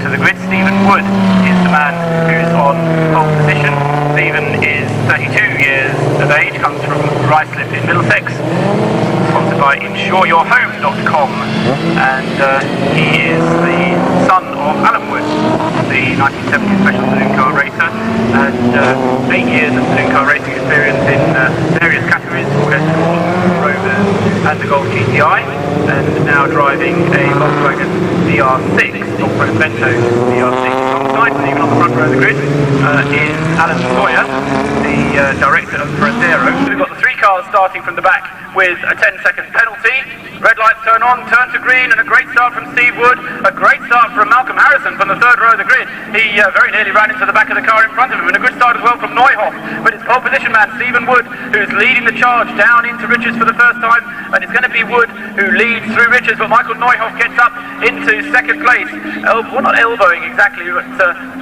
into the grid. Stephen Wood is the man who's on pole position. Stephen is 32 years of age, comes from Ruislip in Middlesex, sponsored by InsureYourHome.com, and he is the son of Alan Wood, the 1970 special saloon car racer, and 8 years of saloon car racing experience in various categories for Escort, Rovers and the Golf GTI, and now driving a Volkswagen VR6, Volkswagen Vento VR6 alongside, and even on the front row of the grid is Alan Sawyer, the director of Brandero. So we've got the three cars starting from the back with a 10-second penalty. Red lights turn on, turn to green, and a great start from Steve Wood. A great start from Malcolm Harrison from the third row of the grid. He very nearly ran into the back of the car in front of him, and a good start as well from Neuhoff. But it's pole position man Stephen Wood who's leading the charge down into Richards for the first time, and it's going to be Wood who leads through Richards, but Michael Neuhoff gets up into second place. Well, not elbowing exactly, but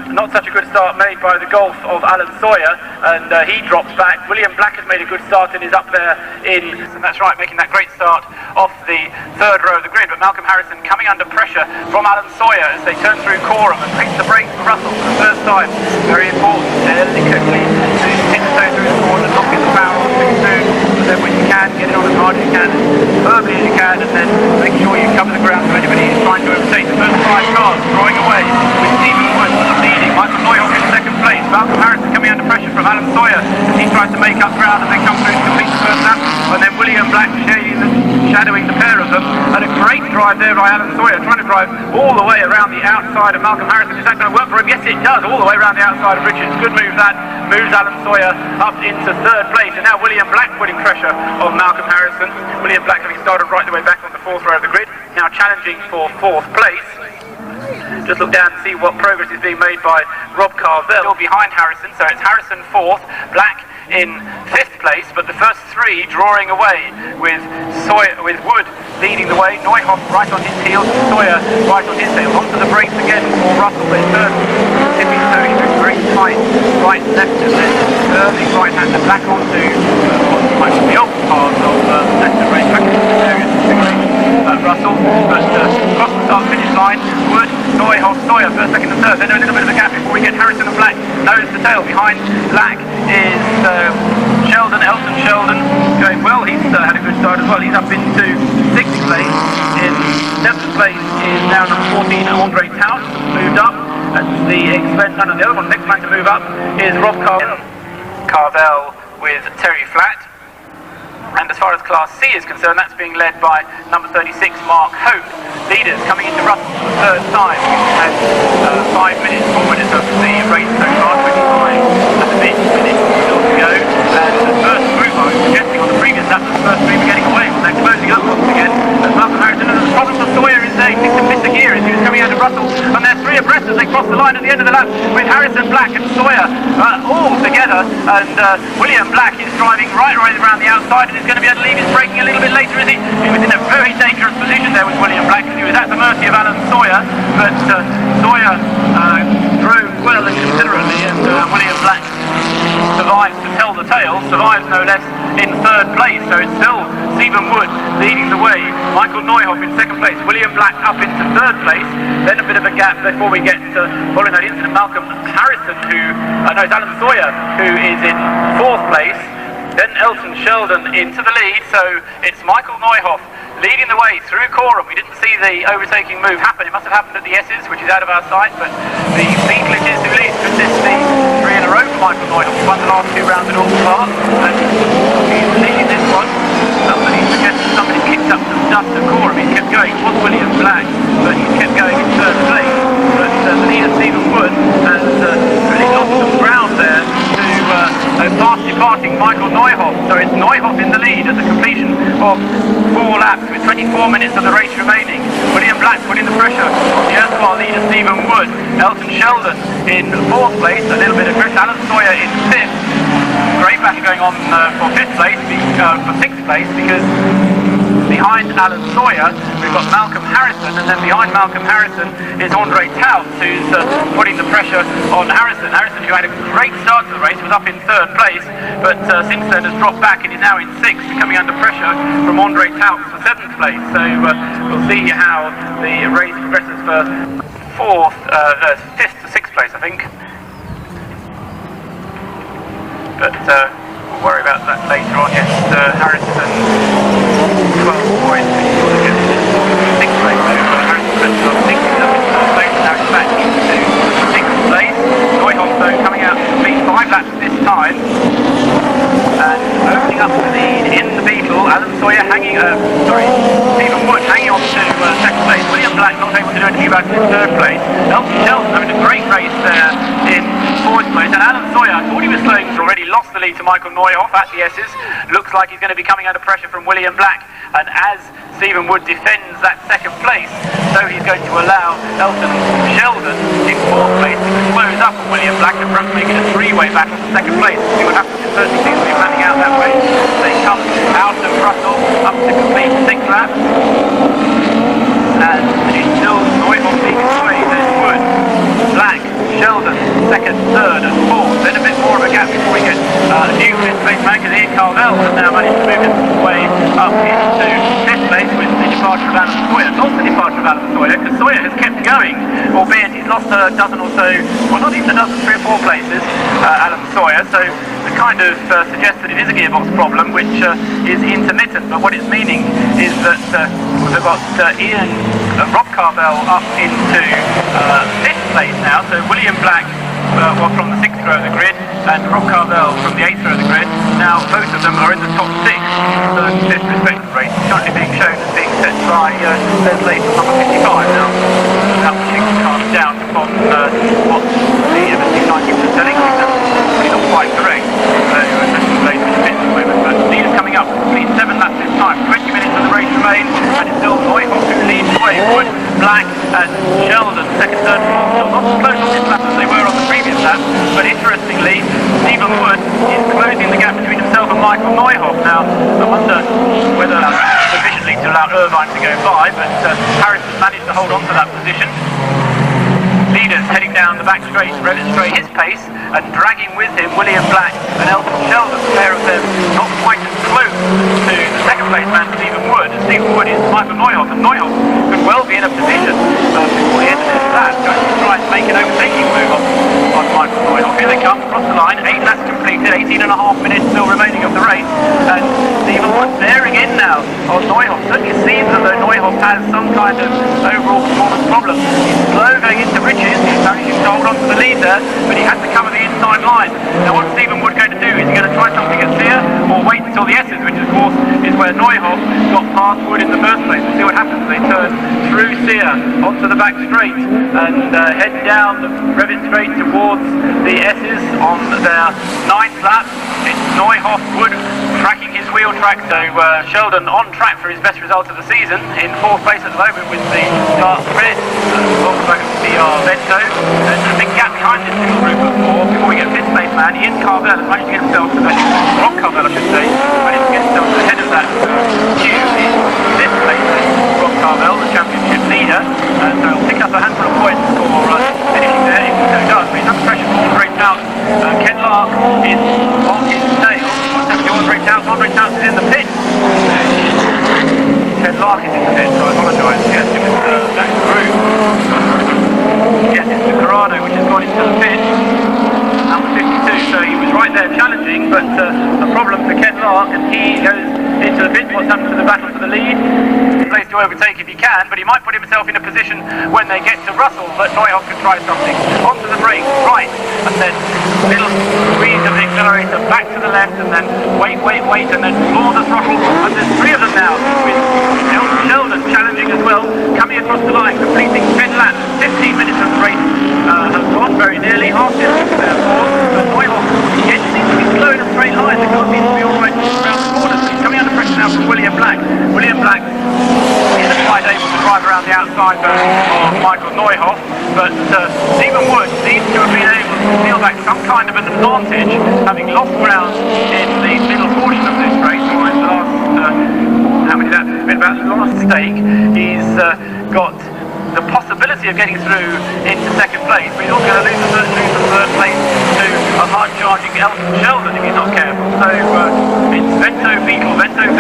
not such a good start made by the Golf of Alan Sawyer, and he drops back. William Black has made a good start and is up there in, and that's right, making that great start off the third row of the grid. But Malcolm Harrison coming under pressure from Alan Sawyer as they turn through Corham and takes the brakes for Russell for the first time. Very important, delicately to tiptoe through the corner, not get the power on too soon, but then when you can, get it on as hard as you can, as firmly as you can, and then make sure you cover the ground so anybody who's trying to overtake. The first five cars drawing away with Stephen Wood leading, Michael Neuhoff in second place, Malcolm Harrison coming under pressure from Alan Sawyer as he tries to make up ground and then come through to complete the first lap, and then William Black shadowing the pair of them, and a great drive there by Alan Sawyer, trying to drive all the way around the outside of Malcolm Harrison. Is that going to work for him? Yes, it does, all the way around the outside of Richards. Good move that, moves Alan Sawyer up into third place, and now William Black putting pressure on Malcolm Harrison. William Black having started right the way back on the fourth row of the grid, now challenging for fourth place. Just look down and see what progress is being made by Rob Carvell behind Harrison, so it's Harrison fourth, Black in fifth place, but the first three drawing away with Wood leading the way, Neuhoff right on his heels, Sawyer right on his tail, onto the brakes again for Russell, but it's tipping slowly through very tight right left and then curving right hand and back onto the old part of Snetterton racetrack Russell, but across the start finish line, Wood, Neuhoff, Sawyer first, second and third, then a little bit of a gap before we get Harrison and Black nose to tail. Behind Black is Sheldon, Elton Sheldon, going well. He's had a good start as well. He's up into sixth place. In seventh place is now number 14, André Tautz, moved up at the expense. No, the other one, next man to move up is Rob Carvell with Terry Flatt. And as far as Class C is concerned, that's being led by number 36, Mark Hope. Leaders coming into Russell for the third time. And 4 minutes of the race so far, 25 and a bit minutes still to go. And the first group, I was suggesting on the previous lap, the first group are getting away. Well, they're closing up once again. As Malcolm Harrison, and the problem for Sawyer is there, he seems to miss a gear as he was coming out of Russell. And they're three abreast as they cross the line at the end of the lap with Harrison, Black and Sawyer all together. And William Black is driving right around the outside, and is going to be able to leave his braking a little bit later, is he? He was in a very dangerous position there with William Black, because he was at the mercy of Alan Sawyer, but Sawyer drove well and considerably, and William Black survives to tell the tale, survives no less in third place, so it's still Stephen Wood leading the way, Michael Neuhoff in second place, William Black up into third place, then a bit of a gap before we get following that incident, Malcolm Harrison, it's Alan Sawyer who is in fourth place. Then Elton Sheldon into the lead, so it's Michael Neuhoff leading the way through Corham. We didn't see the overtaking move happen. It must have happened at the S's, which is out of our sight, but the Beetle it is who leads. Could this be three in a row for Michael Neuhoff? He won the last two rounds at Alton Park, and he's leading this one. Somebody suggested somebody kicked up some dust at Corham. He's kept going. It was William Black, but he's kept going in third place. But the leader, Stephen Wood, has really lost some ground there to fast departing Michael Neuhoff. So it's Neuhoff in the lead at the completion of 4 laps with 24 minutes of the race remaining. William Black putting the pressure on the Erstwhile leader Stephen Wood. Elton Sheldon in fourth place, a little bit of grip. Alan Sawyer in fifth. Great battle going on for sixth place, because behind Alan Sawyer we've got Malcolm Harrison, and then behind Malcolm Harrison is André Tautz, who's putting the pressure on Harrison. Harrison, who had a great start to the race, was up in third place, but since then has dropped back and is now in sixth, coming under pressure from André Tautz for seventh place. So we'll see how the race progresses for fifth to sixth place, I think. But we'll worry about that later on. Yes, Harrison, 12 points. Sixth place, though. Harrison got 6 fourth place, now he's back into sixth place. Neuhoff, though, coming out to complete 5 laps this time. And opening up the lead in the Beetle. Alan Sawyer Stephen Wood hanging on to second place. William Black not able to do anything about it in third place. Elton Sheldon having a great race there in fourth place. And Alan Sawyer, I thought he was slowing, he's already lost the lead to Michael Neuhoff at the S's. Looks like he's going to be coming under pressure from William Black. And as Stephen Wood defends that second place, so he's going to allow Elton Sheldon in fourth place to close up on William Black and perhaps make it a three-way battle for second place. See what happens. It certainly seems to be planning out that way. They come out of Russell up to complete 6 laps. And it's still Neuhoff leading the way. There's Wood, Black, Sheldon, second, third and fourth. Then a bit more of a gap before we get a new fifth place man, because Ian Carvel has now managed to move his way up into fifth place with the departure of Alan Sawyer. Not the departure of Alan Sawyer, because Sawyer has kept going, albeit he's lost a dozen or so, well not even a dozen, 3 or 4 places, Alan Sawyer. So it kind of suggests that it is a gearbox problem, which is intermittent, but what it's meaning is that we've got Ian Rob Carvel up into 5th place now, so William Black from the 6th row of the grid and Rob Carvel from the 8th row of the grid. Now both of them are in the top 6 third and 5th respective race, currently being shown as being set by their late number 55 now. That pushing the cars down upon what the MSC90 was telling. I think that's probably not quite correct. Late in the pit at the moment, but the lead is coming up to complete 7 laps this time. 20 minutes of the race remain, and it's still Neuhoff who leads the way. Wood, Black and Sheldon, second, third, fourth, still not as close on this lap as they were on the previous lap, but interestingly, Stephen Wood is closing the gap between himself and Michael Neuhoff. Now, I wonder whether sufficiently to allow Irvine to go by, but Harrison managed to hold on to that position. Leaders heading down the back straight, Reddit straight his pace, and dragging with him William Black and Elton Sheldon. The pair of them not quite as close to the second place man Stephen Wood. And Stephen Wood is Michael Neuhoff, and Neuhoff could well be in a position before the end of this lap going to try and make an overtaking move on Michael Neuhoff. Here they come across the line, 8 laps completed, 18.5 minutes still remaining of the race, and Stephen Wood bearing in now on Neuhoff. Certainly it seems as though Neuhoff has some kind of overall performance problem. He's slow going into Richards. He's managing to hold on to the lead there, but he has to cover the inside line. Now what's Stephen Wood going to do? Is he going to try something at Sear, or wait until the S's, which of course is where Neuhoff got past Wood in the first place? We'll see what happens. They turn through Sear onto the back straight and head down the Reddit straight towards the S's on their 9th lap. It's Neuhoff, Wood tracking his wheel track, so Sheldon on track for his best result of the season, in 4th place at the moment with the dark red Volkswagen CR Vento, and a big gap behind this little group of 4 before we get 5th place man. Ian Carvel has managed to get himself to the Rob Carvel, I should say, managed to get himself to the head of that queue in 5th place. Rob Carvel, the championship leader, and so he'll pick up a handful of points for finishing there, if he does. But he's under pressure from André Tautz. Ken Lark is on his tail. André Tautz is in the pit. Ken Lark is in the pit, so I apologise. Yes, it was that group. Yes, it's the Corrado which has gone into the pit. Number 52, so he was right there challenging, but a problem for Ken Lark, and he goes into the pit. What's happened to the battle for the lead? Place to overtake if he can, but he might put himself in a position when they get to Russell that Neuhoff can try something. Onto the brakes, right, and then little squeeze of the accelerator back to the left, and then wait, and then floor the throttle, and there's 3 of them now, with Elton Sheldon challenging as well, coming across the line, completing 10 laps, 15 minutes of the race has gone very nearly, half distance therefore, but Neuhoff yet seems to be slow in a straight line. The car seems to be all right around the corners. He's coming under pressure now from William Black. William Black isn't quite able to drive around the outside of Michael Neuhoff, but Stephen Wood seems to have been able to steal back some kind of an advantage, having lost ground in the middle portion of this race, or in the last, how many laps has been about the last stake. He's got the possibility of getting through into second place, but he's also going to lose the third place to a hard-charging Elton Sheldon if he's not careful. So it's Vento, Beetle, Vento in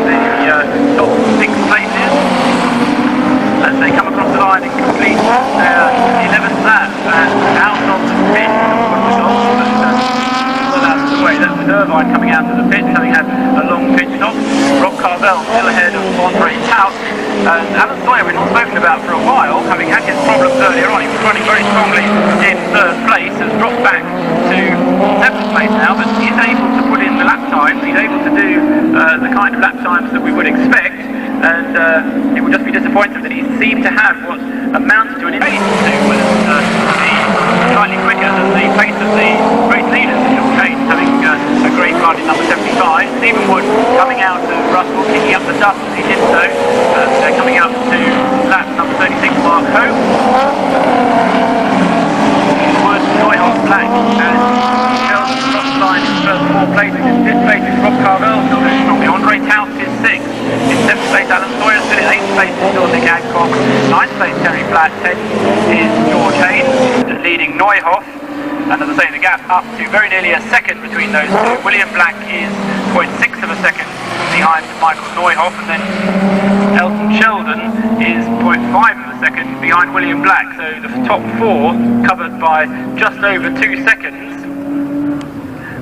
the top 6 places. their 11th lap, and out of the pit, that was Irvine coming out of the pit, having had a long pit stop. Rob Carvel still ahead of André, Tautz, and Alan Sawyer we've not spoken about for a while, having had his problems earlier on. He was running very strongly in 3rd place, has dropped back to 7th place now, but he's able to put in the lap times. He's able to do the kind of lap times that we would expect, and it would just be disappointing that he seemed to have what amounted to an pace to be slightly quicker than the pace of the race leaders, having a great run in number 75. Stephen Wood coming out of Russell, kicking up the dust as he did so, and coming up to lap number 36, Mark Hope. Wood, Neuhoff, Black, and Sheldon across the line in the first 4 places. In 5th place is Rob Carvel, still very strongly. André Tautz is 6th. In 7th place, Alan Sawyer still in 8th place is still Nick Adcock. 9th place, Terry Platt. 10th is George Haynes, leading Neuhoff. And as I say, the gap up to very nearly a second between those two. William Black is 0.6 of a second behind Michael Neuhoff, and then Elton Sheldon is 0.5 of a second behind William Black. So the top 4 covered by just over 2 seconds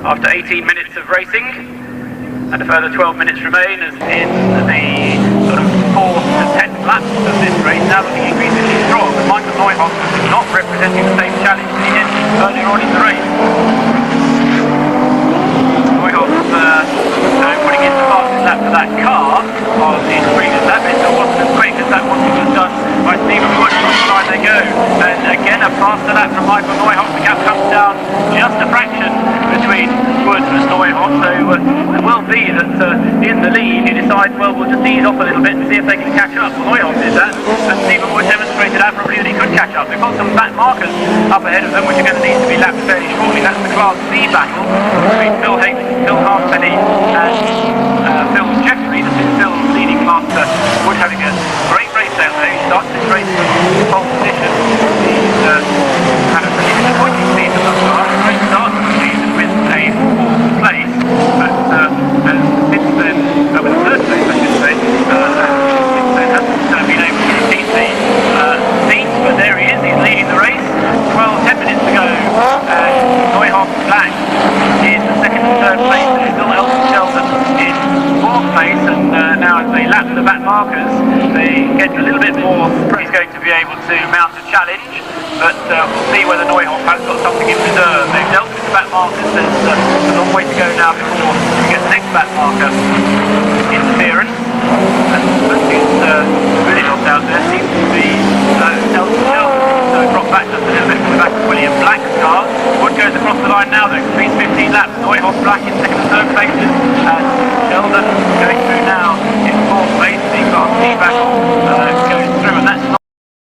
after 18 minutes of racing, and a further 12 minutes remain as in the sort of 4th to 10th laps of this race. Now looking increasingly strong, but Michael Neuhoff not representing the same challenge that he did earlier on in the race. Neuhoff putting in the fastest lap for that car on his previous lap, but it still wasn't as quick as that one was done by Stephen Wood. Across the line they go, and again a faster lap from Michael Neuhoff. The gap comes down just a fraction between Wood and Neuhoff, so it will be that in the lead he decides, well, we'll just ease off a little bit and see if they can catch up. Well, Neuhoff did that, and Stephen Wood demonstrated admirably that he could catch up. They've got some back markers up ahead of them, which are going to need to be lapped fairly shortly. That's the Class B battle between Phil Halfpenny and Phil Jeffrey. This is Phil leading master. Wood having a great race out there. He starts this race from pole position. He's had a pretty disappointing season thus far. A great start to the season with a 4th place, but since then, with a 3rd place I should say, since then hasn't been able to repeat the seat, but there he is, he's leading the race. 10 minutes to go, and Neuhoff Black in the 2nd and 3rd place, and still Elton Sheldon in 4th place, and now as they lap the back markers, they get a little bit more. He's going to be able to mount a challenge, but we'll see whether Neuhoff has got something in reserve. They've dealt with the back markers, there's a long way to go now before we get the next back marker interference, and that is really not out there. Seems to be Elton Sheldon. So drop back just a little bit from the back of William Black's car. Wood goes across the line now though, completes 15 laps. Neuhoff Black in 2nd and 3rd places, and Sheldon